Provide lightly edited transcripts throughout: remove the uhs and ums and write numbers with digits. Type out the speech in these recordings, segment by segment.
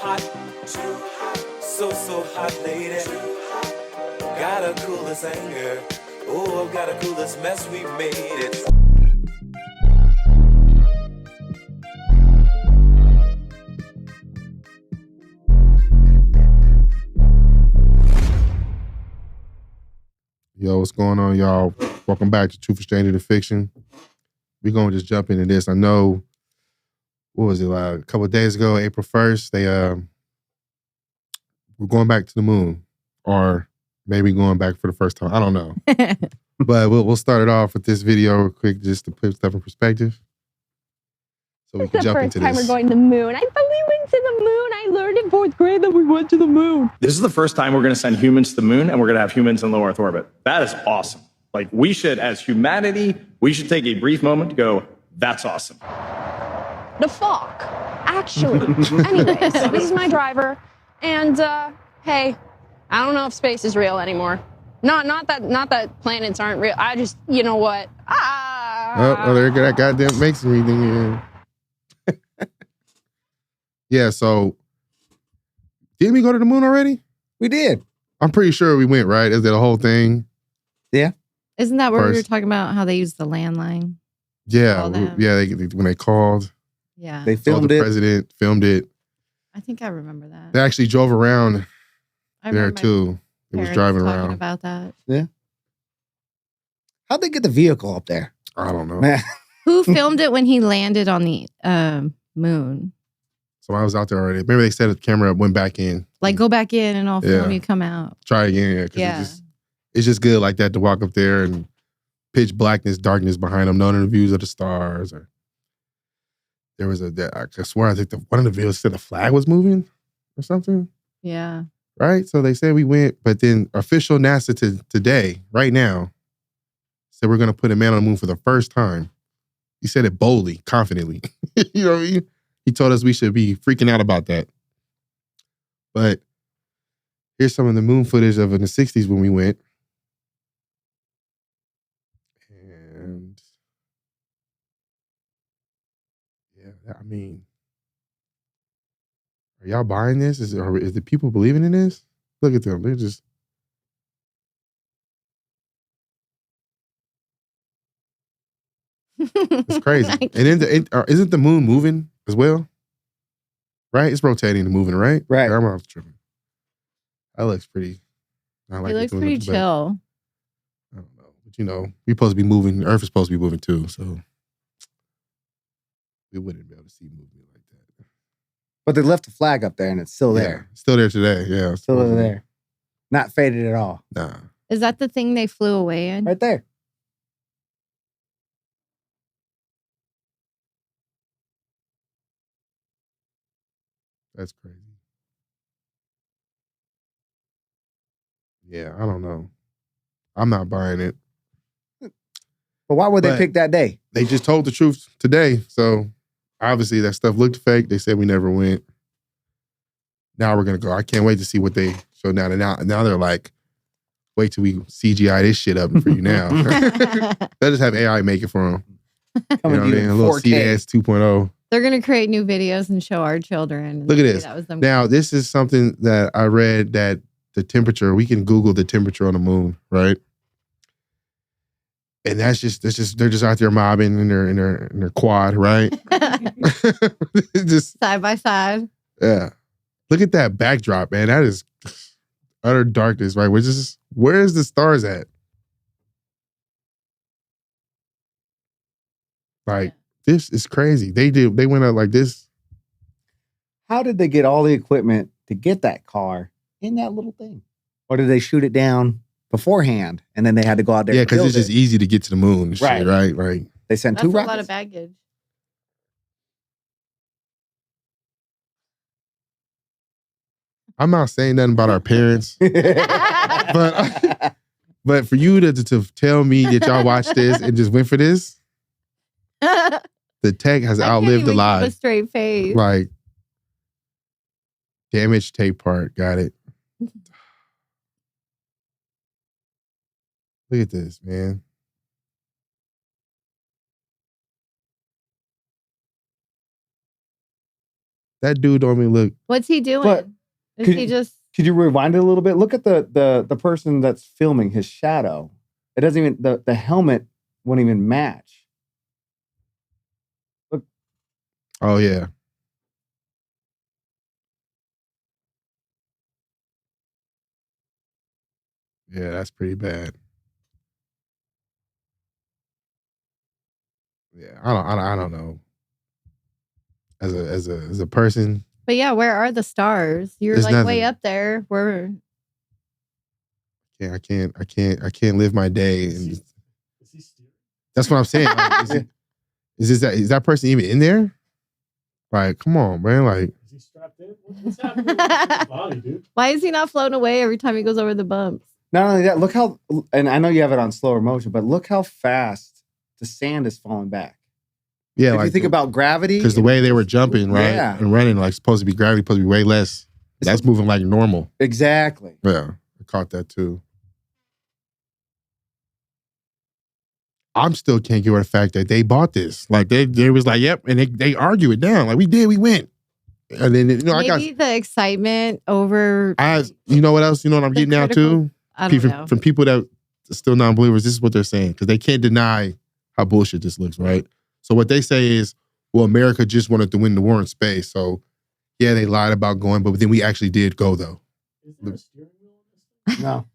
hot, so hot, lady. Gotta cool this anger. Oh, I've gotta cool this mess we made it. Yo, what's going on, y'all? Welcome back to Truth is Stranger Than Fiction. We're going to just jump into this. I know, what was it, like a couple of days ago, April 1st, they we're going back to the moon. Or maybe going back for the first time. I don't know. But we'll start it off with this video real quick just to put stuff in perspective. So we can jump into this. This is the first time we're going to the moon. I thought we went to the moon. I learned in 4th grade that we went to the moon. This is the first time we're going to send humans to the moon, and we're going to have humans in low Earth orbit. That is awesome. Like, we should, as humanity, we should take a brief moment to go, that's awesome. The fuck? Actually. Anyways, this is my driver. And, hey, I don't know if space is real anymore. Not that planets aren't real. I just, you know what? Oh, there that goddamn masonry thing again. Yeah, so didn't we go to the moon already? We did. I'm pretty sure we went, right? Is that a whole thing? Yeah. Isn't that where we were talking about how they used the landline? Yeah, when they called. Yeah. They filmed the it. president filmed it. I think I remember that. They actually drove around I there remember too. It was parents driving talking around. about that. Yeah. How'd they get the vehicle up there? I don't know. Man. Who filmed it when he landed on the moon? So I was out there already. Maybe they set the camera up, went back in. Like, go back in and I'll film Yeah. you come out. Try again, yeah. 'Cause Yeah. It's just good like that to walk up there and pitch blackness, darkness behind them, knowing the views of the stars. Or there was I swear, I think one of the videos said the flag was moving or something, Yeah. right? So they said we went, but then official NASA today, right now, said we're going to put a man on the moon for the first time. He said it boldly, confidently. You know what I mean? He told us we should be freaking out about that. But here's some of the moon footage of in the 60s when we went. And yeah, I mean, are y'all buying this? Is the people believing in this? Look at them. They're just... It's crazy. And then isn't the moon moving as well? Right? It's rotating and moving, right? Right. I'm not tripping. That looks pretty... I like He looks the moon pretty looks better. chill. I don't know. But you know, we're supposed to be moving. The Earth is supposed to be moving too, so we wouldn't be able to see movement like that. But they left the flag up there and it's still there. Yeah, still there today, yeah. Still over there. Not faded at all. Nah. Is that the thing they flew away in? Right there. That's crazy. Yeah, I don't know. I'm not buying it. But why would they But- pick that day? They just told the truth today, so obviously that stuff looked fake. They said we never went. Now we're gonna go. I can't wait to see what they show now. Now they're like, wait till we CGI this shit up for you now. They'll just have AI make it for them. You know what I mean? A little 4K. CDS 2.0. They're going to create new videos and show our children. and Look at say this. That was them. Now, this is something that I read that the temperature, we can Google the temperature on the moon, right? And they're just out there mobbing in their quad, right? Just Side by side. yeah. Look at that backdrop, man. That is utter darkness, right? Where's the stars at? Like, this is crazy. They went out like this. How did they get all the equipment to get that car in that little thing? Or did they shoot it down beforehand and then they had to go out there? Yeah, and because build it's just it? easy to get to the moon and shit, Right. right? They sent That's two a lot of rockets. baggage. I'm not saying nothing about our parents, but for you to tell me that y'all watched this and just went for this, the tech has outlived the A lie. straight face. Like, damaged tape part. Got it. Look at this, man. That dude don't even look. What's he doing? But Is could- he just? Could you rewind it a little bit? Look at the person that's filming his shadow. It doesn't even the helmet won't even match. Oh yeah. Yeah, that's pretty bad. Yeah, I don't know. As a person, But yeah, where are the stars? You're There's like nothing. way up there. Where? I can't live my day. And that's what I'm saying. Like, is that person even in there? Like, come on, man. Like, Is he strapped in? What's happening with his body, dude? Why is he not floating away every time he goes over the bumps? Not only that, look how, and I know you have it on slower motion, but look how fast the sand is falling back. yeah, If like you think about gravity, because the way they were jumping, right, Yeah. and running, like supposed to be gravity, supposed to be way less. That's moving like normal. exactly. Yeah, I caught that too. I'm still can't get over the fact that they bought this. Like they was like, yep, and they argue it down. Like we went, and then Maybe the excitement over. you know what else? You know what I'm The getting now too. I don't know. From people that are still non-believers, this is what they're saying because they can't deny how bullshit this looks, right? So what they say is, well, America just wanted to win the war in space, so yeah, they lied about going, but then we actually did go though. Is there a steering wheel on this thing? No.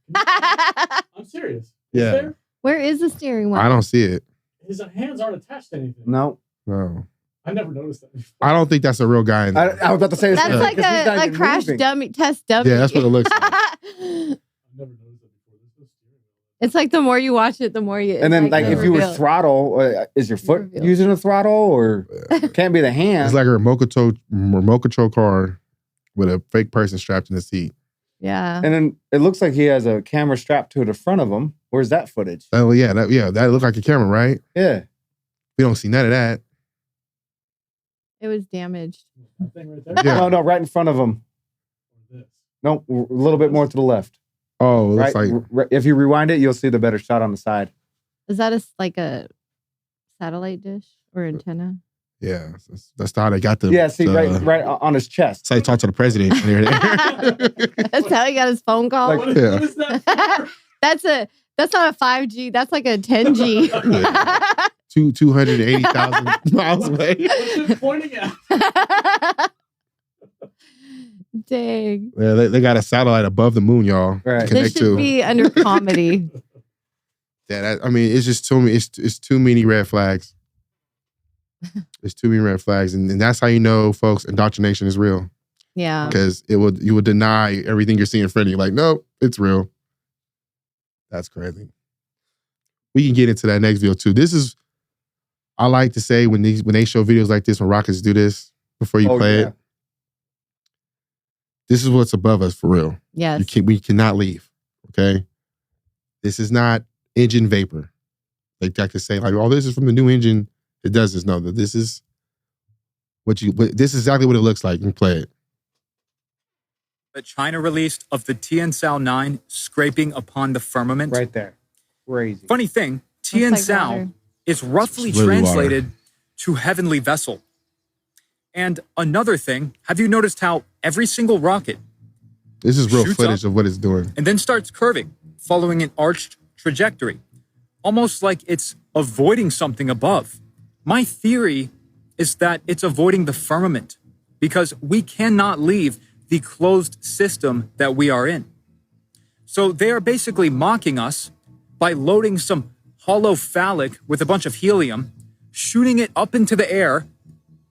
I'm serious. Is Yeah. there? Where is the steering wheel? I don't see it. His hands aren't attached to anything. No. No, I never noticed that before. I don't think that's a real guy. In there. I was about to say the That's same like thing, 'cause he's not a even crash moving. dummy test dummy. Yeah, that's what it looks like. I've never noticed that before. There's no steering wheel. It's like the more you watch it, the more you. And then, like, you if you were reveal. throttle, is your foot Reveal. using a throttle, or can't be the hand? It's like a remote control car with a fake person strapped in the seat. Yeah. And then it looks like he has a camera strapped to the front of him. Where's that footage? Oh yeah, that looked like a camera, right? Yeah. We don't see none of that. It was damaged. That thing right there? Yeah. No, right in front of him. Or this. No, a little bit more to the left. Oh, it looks Right. like If you rewind it, you'll see the better shot on the side. Is that like a satellite dish or antenna? yeah. That's how they got the Yeah, see, the- right on his chest. That's how he talked to the president. That's how he got his phone call. Like- What is, Yeah. what is that for? That's not a 5G. That's like a 10G. 280,000 miles away. What's it pointing at? Dang. Yeah, they got a satellite above the moon, y'all. Right. To This connect should to. be under comedy. Yeah, I mean, it's just too many. It's too many red flags. It's too many red flags, and that's how you know, folks, indoctrination is real Yeah. because you will deny everything you're seeing in front of you. Like, nope, it's real. That's crazy. We can get into that next video too. This is, I like to say when they show videos like this, when rockets do this before you play it. This is what's above us for real. Yes. We cannot leave. Okay, this is not engine vapor. Like to say, like, oh, this is from the new engine. It does this. No, this is this is exactly what it looks like. You can play it. That China released of the Tianzhao 9 scraping upon the firmament. Right there. Crazy. Funny thing, Looks like Tianzhao water. is roughly It's literally translated to heavenly vessel. And another thing, have you noticed how every single rocket This is real Shoots footage up. of what it's doing. and then starts curving, following an arched trajectory, almost like it's avoiding something above? My theory is that it's avoiding the firmament because we cannot leave the closed system that we are in. So they are basically mocking us by loading some hollow phallic with a bunch of helium, shooting it up into the air,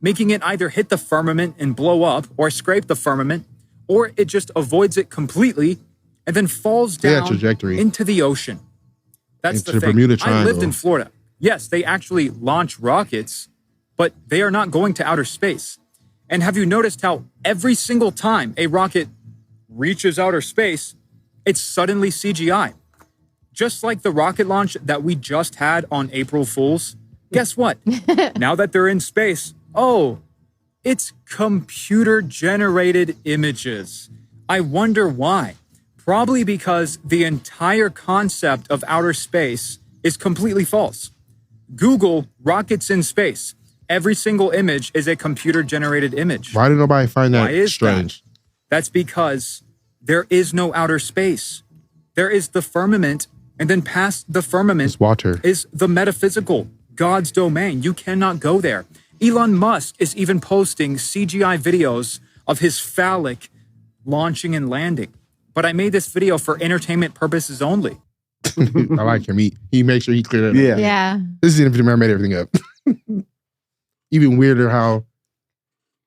making it either hit the firmament and blow up or scrape the firmament, or it just avoids it completely and then falls Yeah, down trajectory. into the ocean. That's Into the the thing. Bermuda I lived Triangle. in Florida. Yes, they actually launch rockets, but they are not going to outer space. And have you noticed how every single time a rocket reaches outer space, it's suddenly CGI? Just like the rocket launch that we just had on April Fool's. Guess what? Now that they're in space, oh, it's computer generated images. I wonder why. Probably because the entire concept of outer space is completely false. Google rockets in space. every single image is a computer-generated image. Why did nobody find Why that is strange? That's because there is no outer space. There is the firmament, and then past the firmament It's water. is the metaphysical, God's domain. You cannot go there. Elon Musk is even posting CGI videos of his phallic launching and landing. But I made this video for entertainment purposes only. I like him. He makes sure he cleared it up. Yeah. Yeah. This is Infinite Man made everything up. Even weirder how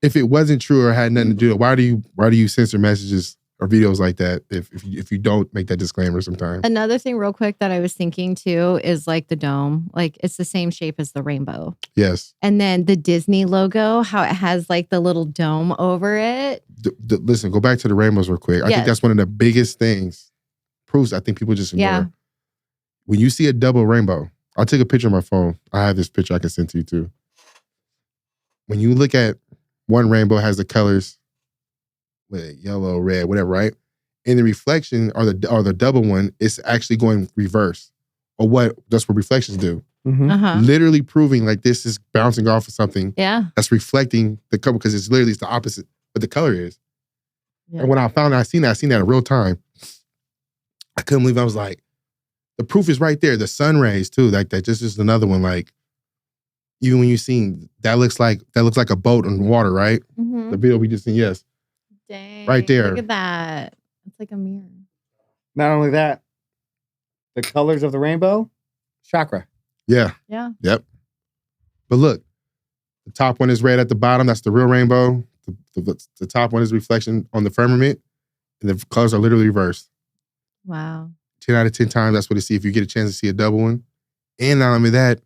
if it wasn't true or had nothing to do with it, why do you censor messages or videos like that if you don't make that disclaimer sometimes? Another thing real quick that I was thinking too is like the dome. Like it's the same shape as the rainbow. Yes. And then the Disney logo, how it has like the little dome over it. Listen, go back to the rainbows real quick. I think Yes. that's one of the biggest things. Proofs I think people just ignore. Yeah. When you see a double rainbow, I'll take a picture on my phone. I have this picture I can send to you too. When you look at one rainbow has the colors with yellow, red, whatever, right? In the reflection or the double one, it's actually going reverse. Or that's what reflections do. Mhm. Uh-huh. Literally proving like this is bouncing off of something Yeah. that's reflecting the color because it's the opposite what the color is. Yeah. And when I seen that in real time. I couldn't believe I was like, the proof is right there. The sun rays too, like that. Just another one. Like even when you seen that looks like a boat on water, right? Mhm. The video we just seen, yes, Dang. right there. Look at that. It's like a mirror. Not only that, the colors of the rainbow, chakra. yeah, Yeah. yep. But look, the top one is red at the bottom. That's the real rainbow. The top one is reflection on the firmament, and the colors are literally reversed. Wow. 10 out of 10 times, that's what you see if you get a chance to see a double one. And not only that,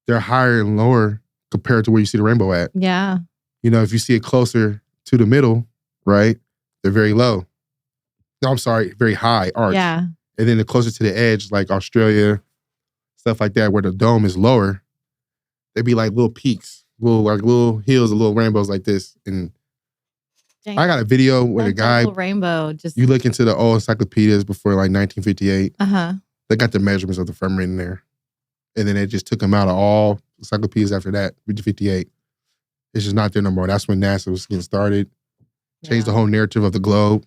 they're higher and lower compared to where you see the rainbow at. Yeah. You know, if you see it closer to the middle, right, they're very low. No, I'm sorry, very high arch. Yeah. And then the closer to the edge, like Australia, stuff like that, where the dome is lower, they'd be like little peaks, little hills, little rainbows like this. And Dang. I got a video where That the guy, double rainbow just. you look into the old encyclopedias before like 1958, Uh-huh. they got the measurements of the firmament in there. And then they just took them out of all encyclopedias after that, 58. It's just not there no more. That's when NASA was getting started. Changed the whole narrative of the globe.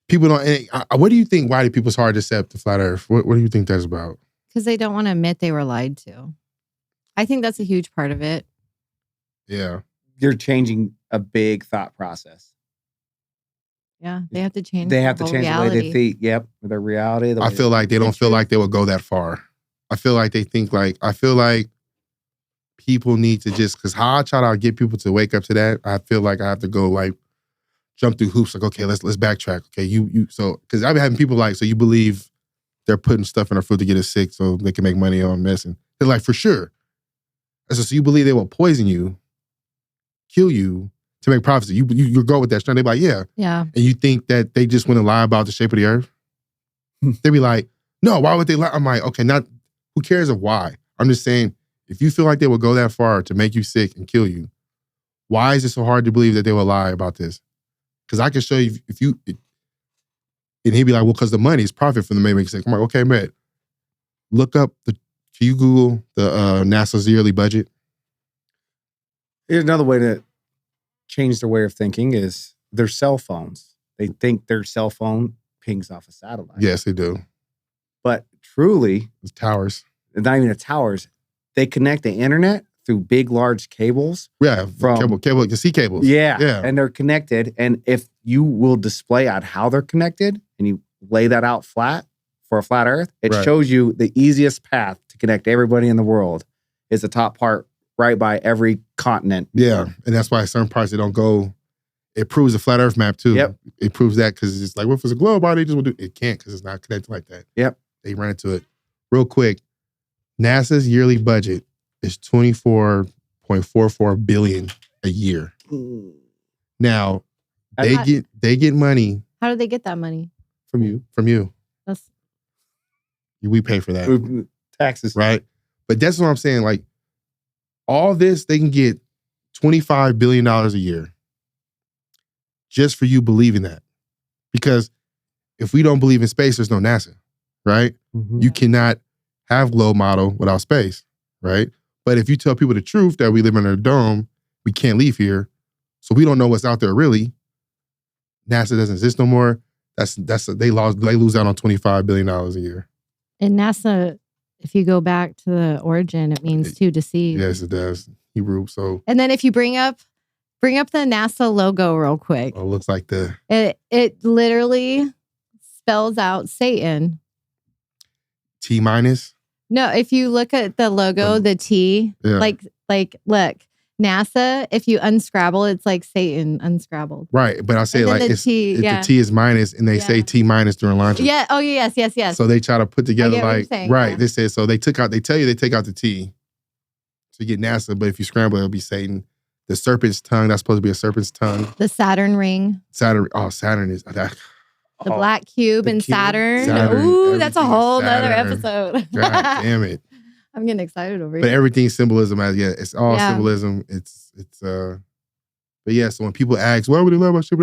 People don't, what do you think, why do people's hard to accept the flat earth? What do you think that's about? Because they don't want to admit they were lied to. I think that's a huge part of it. Yeah. You're changing a big thought process. Yeah. They have to change. They have their to whole change the way reality. they think. Yep, their reality. The I way feel like they don't That's feel true. like they will go that far. I feel like they think like, I feel like people need to just, because how I try to get people to wake up to that, I feel like I have to go like, jump through hoops, like, okay, let's backtrack. Okay, so, because I've been having people like, so you believe they're putting stuff in our food to get us sick so they can make money on medicine? They're like, for sure. I said, so you believe they will poison you, kill you to make profits? You go with that strength. They're like, yeah. Yeah. And you think that they just want to lie about the shape of the earth? They be like, no, why would they lie? I'm like, okay, who cares of why? I'm just saying, if you feel like they will go that far to make you sick and kill you, why is it so hard to believe that they will lie about this? Because I can show you and he'd be like, well, because the money is profit from the make sick. I'm like, okay, man, look up can you Google the NASA's yearly budget? Here's another way to change their way of thinking is their cell phones. They think their cell phone pings off a satellite. Yes, they do. But truly, It's towers. not even the towers, they connect the internet through big, large cables. Yeah, From- cable, you can see cables. Yeah. Yeah. And they're connected. And if you will display out how they're connected and you lay that out flat for a flat earth, it Right. shows you the easiest path to connect everybody in the world is the top part right by every continent. Yeah, and that's why certain parts they don't go. It proves the flat Earth map too. Yep. It proves that because it's like, well, if it's a globe, why they just will do it? Can't because it's not connected like that. Yep. They run into it real quick. NASA's yearly budget is $24.44 billion a year. Now And they get money How do they get that money? from you. from you. That's We pay for that, Taxes. right? But that's what I'm saying. Like all this, they can get $25 billion a year just for you believing that. Because if we don't believe in space, there's no NASA, right? Mhm. You cannot have globe model without space, right? But if you tell people the truth that we live in a dome, we can't leave here, so we don't know what's out there really. NASA doesn't exist no more. They lose out on $25 billion a year. And NASA, if you go back to the origin, it means to deceive. Yes, it does. Hebrew. So And then if you bring up the NASA logo real quick. it looks like It literally spells out Satan. T minus. No, if you look at the logo, the T, Yeah. like look, NASA, if you unscrabble, it's like Satan unscrabbled. Right, but I say And then like the T, yeah. the T is minus, and they say T minus during launch. Yeah. Oh, yes. So they try to put together get what you're like saying, right. yeah. They say so. They tell you they take out the T to get NASA, but if you scramble, it'll be Satan. The serpent's tongue. That's supposed to be a serpent's tongue. The Saturn ring. Saturn. Oh, Saturn is that. The black cube the and cube, Saturn. Saturn, Ooh, that's a everything is whole nother Saturn. episode. God damn it! I'm getting excited over But here. everything's symbolism. It's all Yeah. symbolism. But yeah. So when people ask, why would they love our ship?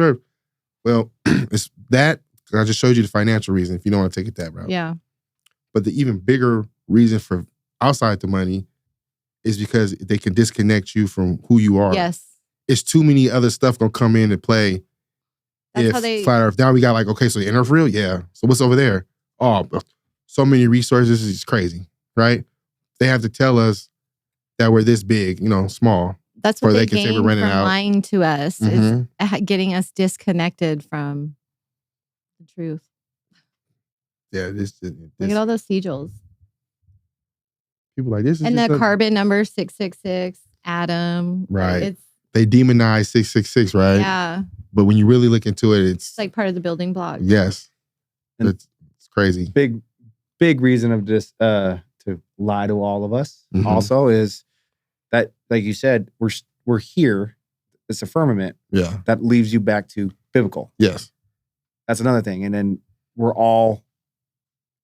Well, it's that. I just showed you the financial reason. If you don't want to take it that route. Yeah. But the even bigger reason for outside the money is because they can disconnect you from who you are. Yes. It's too many other stuff gonna come in and play. That's if how they. Flat Earth, now we got like, okay, so the inner real? Yeah. So what's over there? Oh, so many resources. It's crazy, right? They have to tell us that we're this big, small. That's what or they they can say we're gain from renting out. lying to us Mhm. is getting us disconnected from the truth. Yeah, this Look at all those sigils. people like this is And just the a- carbon number 666, Adam. Right. It's they demonize 666, right? yeah. But when you really look into it, it's It's like part of the building block. yes. And- It's crazy. Big reason of this to lie to all of us Mhm. also is that, like you said, we're here. It's a firmament Yeah. that leaves you back to biblical. Yes. That's another thing. And then we're all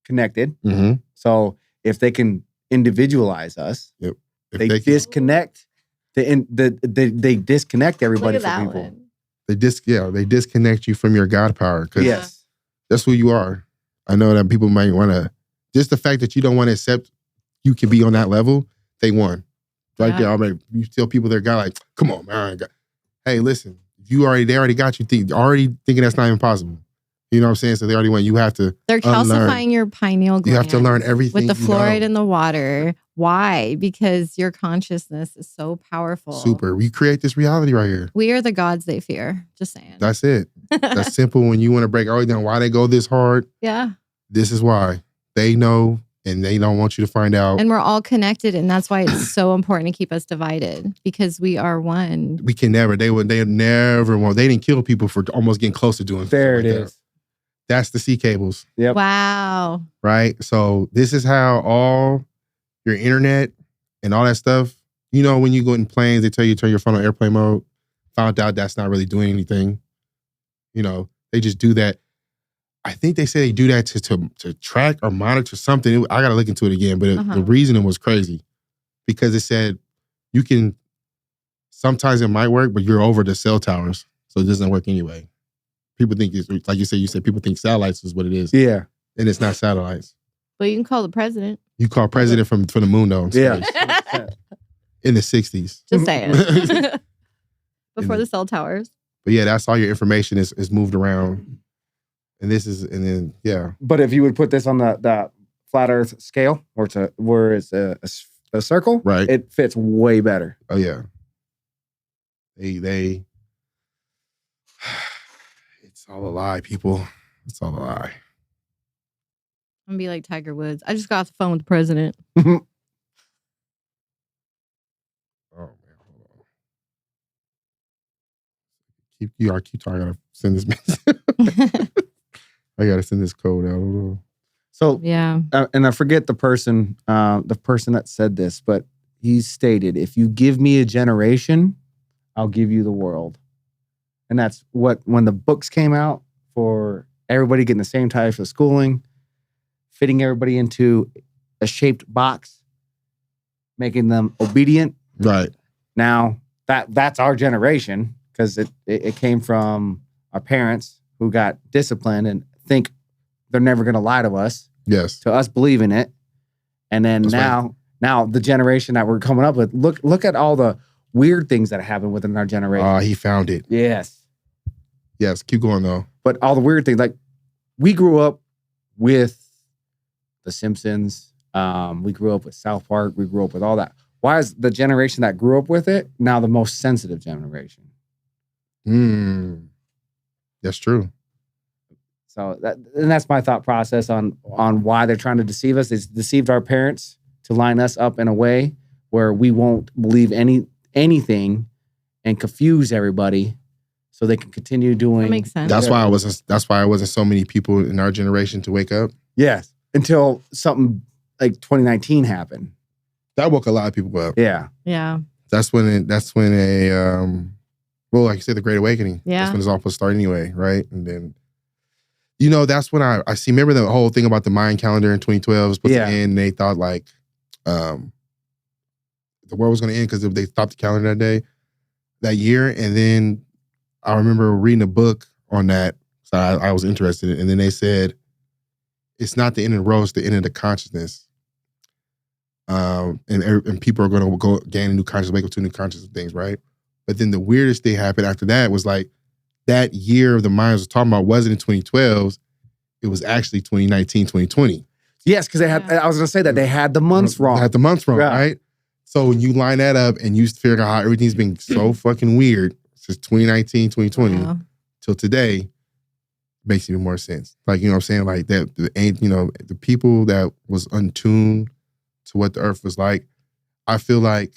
connected. Mm-hmm. So if they can individualize us, If they they can- disconnect they disconnect Look everybody at from that people. one. they disconnect you from your God power because Yes. that's who you are. I know that people might want to just the fact that you don't want to accept you can be on that level. They won right Yeah. there. I mean, you tell people they're God like, come on, man. Hey, listen, they already got you already thinking that's not even possible. You know what I'm saying? So they already won. You have to They're unlearn. calcifying your pineal gland. You have to learn everything with the you fluoride know. in the water. Why? Because your consciousness is so powerful. Super. We create this reality right here. We are the gods they fear. Just saying. That's it. That's simple. When you want to break all down why they go this hard, yeah. this is why. They know and they don't want you to find out. And we're all connected. And that's why it's so important to keep us divided because we are one. We can never. They never want. They didn't kill people for almost getting close to doing. There it something like is. that. That's the sea cables, Yep. Wow. right? So this is how all your internet and all that stuff. You know, when you go in planes, they tell you to turn your phone on airplane mode. Found out that's not really doing anything. You know, they just do that. I think they say they do that to track or monitor something. I got to look into it again, but the reasoning was crazy because it said you can. Sometimes it might work, but you're over the cell towers, so it doesn't work anyway. People think it's like you said people think satellites is what it is. Yeah. And it's not satellites. But you can call the president. You call president from the moon though. Yeah. In the 60s. Just saying. Before the cell towers. But yeah, that's all your information is moved around. And then But if you would put this on the flat Earth scale, where it's a circle, Right. it fits way better. Oh yeah. They it's all a lie, people. It's all a lie. I'm gonna be like Tiger Woods. I just got off the phone with the president. Oh man, hold on. Keep talking. I gotta send this message. I gotta send this code out. Hold on. So Yeah. and I forget the person that said this, but he stated, "If you give me a generation, I'll give you the world." And that's when the books came out for everybody getting the same type of schooling, fitting everybody into a shaped box, making them obedient. Right. Now that's our generation because it came from our parents who got disciplined and think they're never going to lie to us. Yes. To us believing it, and then That's now Now the generation that we're coming up with, look at all the weird things that happen within our generation. He found it. Yes. Yes, keep going though. But all the weird things, like we grew up with The Simpsons. We grew up with South Park. We grew up with all that. Why is the generation that grew up with it now the most sensitive generation? That's true. So that's my thought process on why they're trying to deceive us. They deceived our parents to line us up in a way where we won't believe anything and confuse everybody, so they can continue doing. That makes sense. That's why I wasn't so many people in our generation to wake up. Yes, until something like 2019 happened. That woke a lot of people up. Yeah. Yeah. That's when like you said, the Great Awakening. Yeah. That's when it's all supposed to start anyway, right? And then, that's when I see. Remember the whole thing about the Mayan calendar in 2012 was supposed to end, and they thought like the world was going to end because they stopped the calendar that year. And then I remember reading a book on that, so I was interested in it. And then they said, it's not the end of the road, it's the end of the consciousness. And people are going to go gain a new consciousness, wake up to new consciousness things, right? But then the weirdest thing happened after that was like that year the Mayans was talking about wasn't in 2012, it was actually 2019, 2020. Yes, because they had. I was going to say that they had the months wrong. They had the months wrong, right? So when you line that up and you figure out how everything's been so fucking weird since 2019, 2020 till today, makes even more sense. Like, you know what I'm saying? Like that, the people that was untuned to what the earth was like, I feel like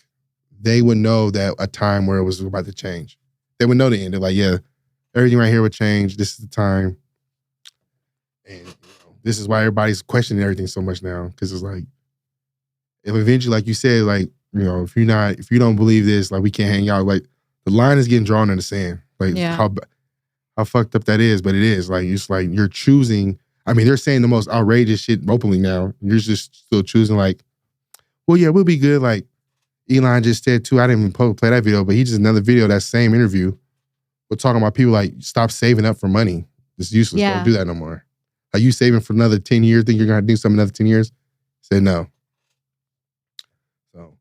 they would know that a time where it was about to change. They would know the end. They're like, yeah, everything right here would change. This is the time. And this is why everybody's questioning everything so much now. Because it's like, if eventually, like you said, like, if you don't believe this, like we can't hang out. Like the line is getting drawn in the sand. Like how fucked up that is, but it is. Like it's like you're choosing. I mean, they're saying the most outrageous shit openly now. You're just still choosing like, well, yeah, we'll be good. Like Elon just said too. I didn't even play that video, but he just another video, that same interview. We're talking about people like stop saving up for money. It's useless. Yeah. Don't do that no more. Are you saving for another 10 years? Think you're gonna do something another 10 years? Say no. So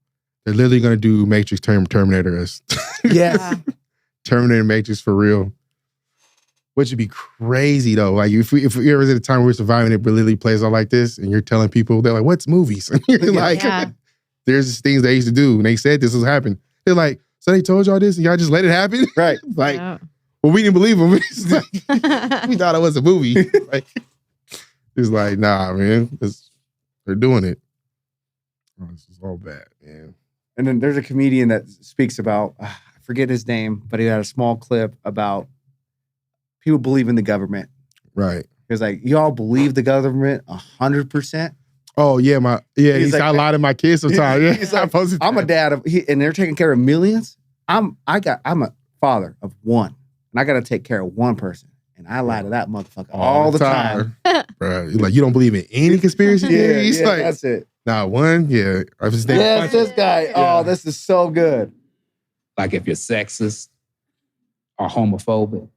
they're literally gonna do Matrix Terminator us. Yes. Terminator Matrix for real. Which would be crazy though. Like if we ever at a time where we're surviving, it literally plays out like this, and you're telling people, they're like, "What's movies?" And you're like, "There's just things they used to do, and they said this was happening." They're like, "So they told y'all this, and y'all just let it happen?" Right? Like, well, we didn't believe them. We thought it was a movie. Like, it's like, nah, man, they're doing it. Oh, this is all bad, man. And then there's a comedian that speaks about, I forget his name, but he had a small clip about people believe in the government. Right. He's like, y'all believe the government 100%? Oh, yeah. He's like, I lie to my kids sometimes. Yeah. He's like, I'm a dad and they're taking care of millions. I'm a father of one. And I got to take care of one person. And I lie to that motherfucker all the time. Right. Like, you don't believe in any conspiracy theories? Yeah, like, that's it. Not one? Yeah. Yes, this guy. Yeah. Oh, this is so good. Like if you're sexist or homophobic,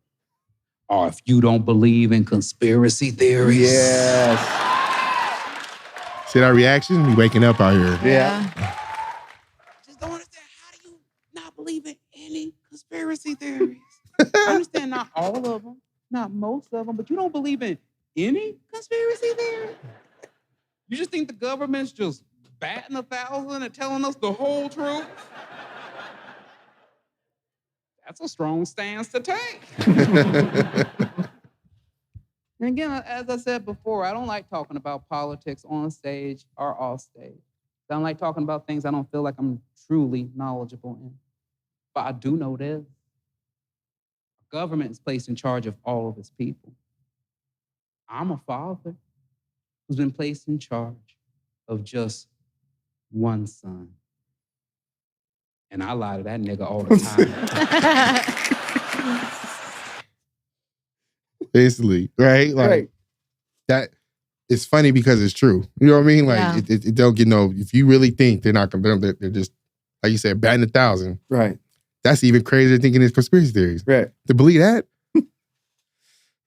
or if you don't believe in conspiracy theories. Yes. See that reaction? We waking up out here. Yeah. Just don't understand, how do you not believe in any conspiracy theories? I understand not all of them, not most of them, but you don't believe in any conspiracy theory? You just think the government's just batting 1,000 and telling us the whole truth? That's a strong stance to take. And again, as I said before, I don't like talking about politics on stage or off stage. I don't like talking about things I don't feel like I'm truly knowledgeable in. But I do know this. Government is placed in charge of all of its people. I'm a father who's been placed in charge of just one son. And I lie to that nigga all the time. Basically, right? Like that. It's funny because it's true. You know what I mean? Like it don't get no. If you really think they're not gonna, they're just like you said, batting 1,000. Right. That's even crazier thinking it's conspiracy theories. Right. To believe that,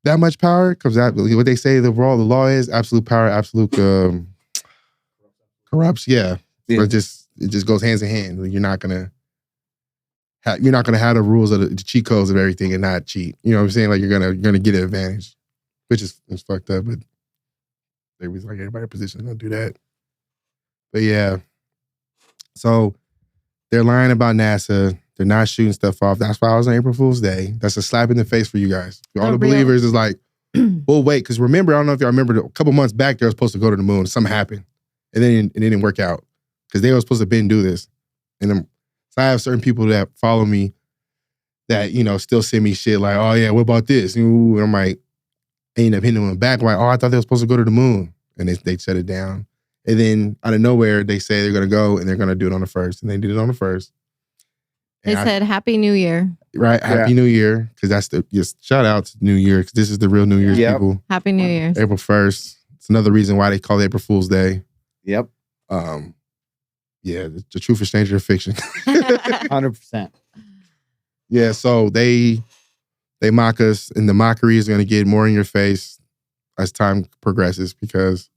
that much power comes out. What they say the law is absolute power, absolute corrupts. Yeah. Yeah. But it just goes hands in hand. You're not gonna have the rules of the cheat codes of everything and not cheat. You know what I'm saying? Like you're gonna get an advantage, which is fucked up. But they was like everybody in position is gonna do that. But yeah, so they're lying about NASA. They're not shooting stuff off. That's why I was on April Fool's Day. That's a slap in the face for you guys. All the believers is like, well, wait, because remember, I don't know if y'all remember, a couple months back, they were supposed to go to the moon. Something happened. And then it didn't work out. Because they were supposed to do this. And so I have certain people that follow me that, still send me shit like, oh yeah, what about this? And I'm like, I end up hitting them back like, oh, I thought they were supposed to go to the moon. And they shut it down. And then out of nowhere, they say they're going to go and they're going to do it on the 1st. And they did it on the 1st. They said Happy New Year. Right, Happy New Year. Because that's just shout out to New Year. Because this is the real New Year's people. Happy New Year. April 1st. It's another reason why they call it April Fool's Day. Yep. Yeah, the truth is stranger than fiction. 100%. Yeah, so they mock us, and the mockery is going to get more in your face as time progresses because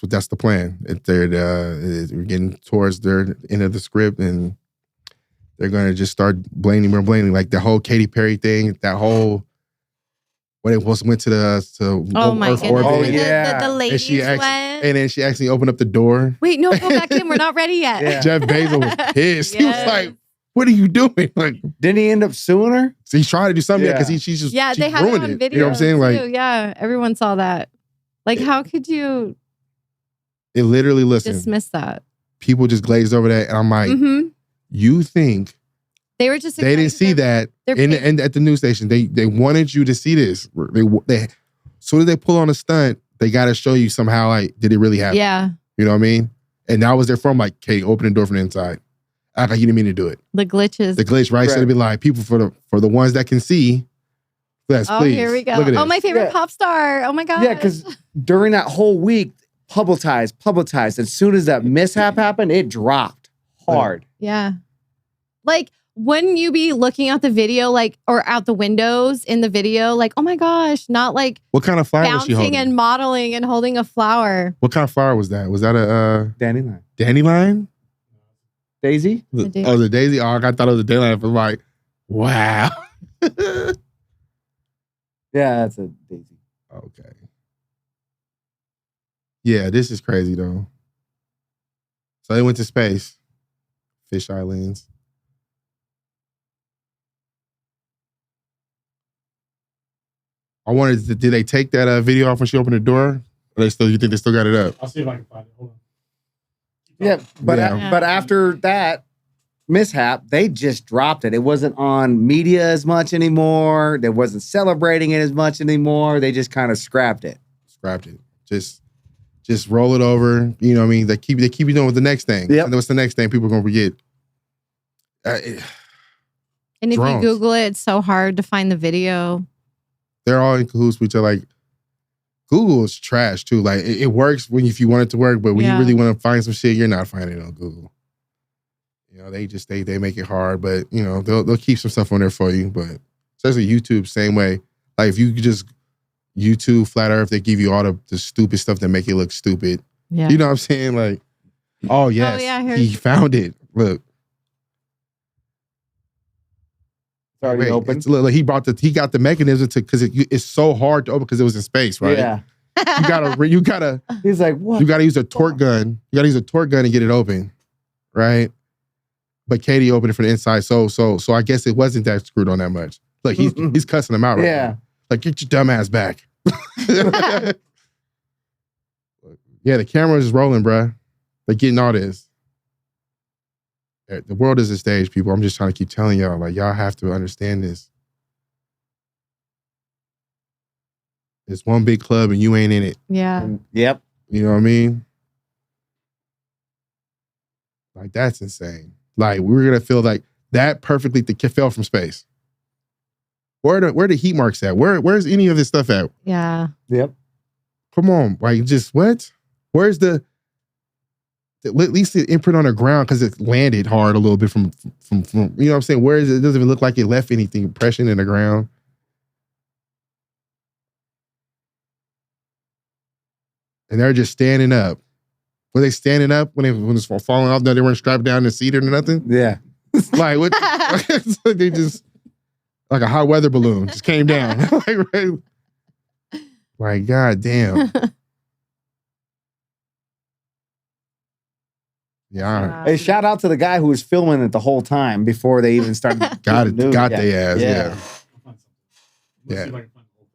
that's the plan. We're getting towards their end of the script, and they're going to just start blaming like the whole Katy Perry thing, that whole when it went to oh my Earth goodness. orbit. Oh, yeah. The ladies went. And then she actually opened up the door. Wait, no, go back in. We're not ready yet. Yeah. Jeff Bezos was pissed. Yes. He was like, what are you doing? Like, didn't he end up suing her? So he's trying to do something because Yeah. she they had it ruined on video. You know what I'm saying? Like, too. Yeah, everyone saw that. Like, how could you it literally, listen, dismiss that? people just glazed over that. And I'm like, you think They were just they didn't see that They're at the news station. They wanted you to see this. They soon as they pull on a stunt, they got to show you somehow, like, did it really happen? Yeah. You know what I mean? And that was their from like, Kate, open the door from the inside. Act like you didn't mean to do it. The glitches. The glitch, right? So it'd be like, people for the ones that can see, please. Here we go. Look at this. Oh, my favorite pop star. Oh my God. Yeah, because during that whole week, publicized. As soon as that mishap happened, it dropped hard. Yeah. Like, wouldn't you be looking out the video, like, or out the windows in the video, like, oh my gosh, not like What kind of flower was she bouncing holding? and modeling and holding a flower? What kind of flower was that? Was that a Dandelion. dandelion? Daisy? Oh, the daisy. Oh, I thought it was a dandelion. I was like, wow. Yeah, that's a daisy. Okay. Yeah, this is crazy though. So they went to space, Fish Islands. I wondered, did they take that video off when she opened the door? Or you think they still got it up? I'll see if I can find it. Hold on. Yeah, but Yeah. but after that mishap, they just dropped it. It wasn't on media as much anymore. They wasn't celebrating it as much anymore. They just kind of scrapped it. Scrapped it. Just roll it over. You know what I mean? They keep you doing with the next thing. Yep. And what's the next thing people are going to forget? And if drones. you Google it, it's so hard to find the video. They're all in cahoots with each other. Like, Google is trash too. Like, it works if you want it to work, but when you really want to find some shit, you're not finding it on Google. You know, they make it hard, but you know, they'll keep some stuff on there for you. But especially YouTube, same way. Like, if you could just YouTube Flat Earth, they give you all the stupid stuff that make it look stupid. Yeah. You know what I'm saying? Like, oh yes, he found it. Look. It's already open. Look, like he got the mechanism to, because it's so hard to open because it was in space, right? Yeah. You gotta. He's like, what? You gotta use a torque gun. You gotta use a torque gun to get it open, right? But Katie opened it from the inside, so I guess it wasn't that screwed on that much. Look, he's cussing him out right now. Like, get your dumb ass back. Yeah, the camera is rolling, bruh. They're getting all this. The world is a stage, people. I'm just trying to keep telling y'all, like, y'all have to understand this. It's one big club and you ain't in it. Yeah. Yep. You know what I mean? Like, that's insane. Like, we're gonna feel like that perfectly fell from space. Where the heat marks at? Where's any of this stuff at? Yeah. Yep. Come on, like, just what? Where's at least the imprint on the ground, because it landed hard a little bit from you know what I'm saying? Where is it? It doesn't even look like it left anything impression in the ground. and they're just standing up. Were they standing up when it's falling off? No, they weren't strapped down in the seat or nothing. Yeah. Like what? They just like a hot weather balloon just came down. Like God damn. Yeah. Hey, shout out to the guy who was filming it the whole time before they even started. Got doing their ass. Yeah. Yeah. I'll find something. Let's Yeah. see if I can find the whole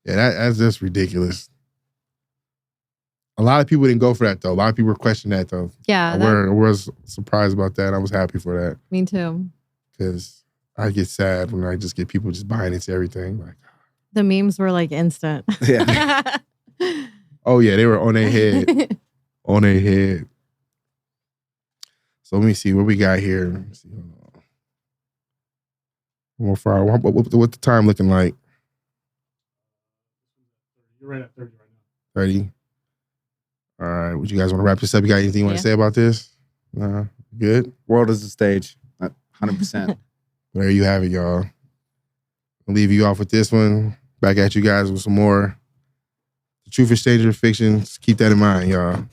thing. Yeah, that's just ridiculous. A lot of people didn't go for that though. A lot of people were questioning that though. Yeah, I was surprised about that. I was happy for that me too. because I get sad when I just get people just buying into everything. Like, The memes were like instant. Yeah. oh yeah, they were on their head, on their head. So let me see what we got here. Let me see. Hold on. More far. What the time looking like? You're right at 30 right now. 30. All right. Would you guys want to wrap this up? You got anything you want to say about this? Nah. Good. World is the stage. 100%. There you have it, y'all. I'll leave you off with this one. Back at you guys with some more. The Truth is Stranger Fiction. Just keep that in mind, y'all.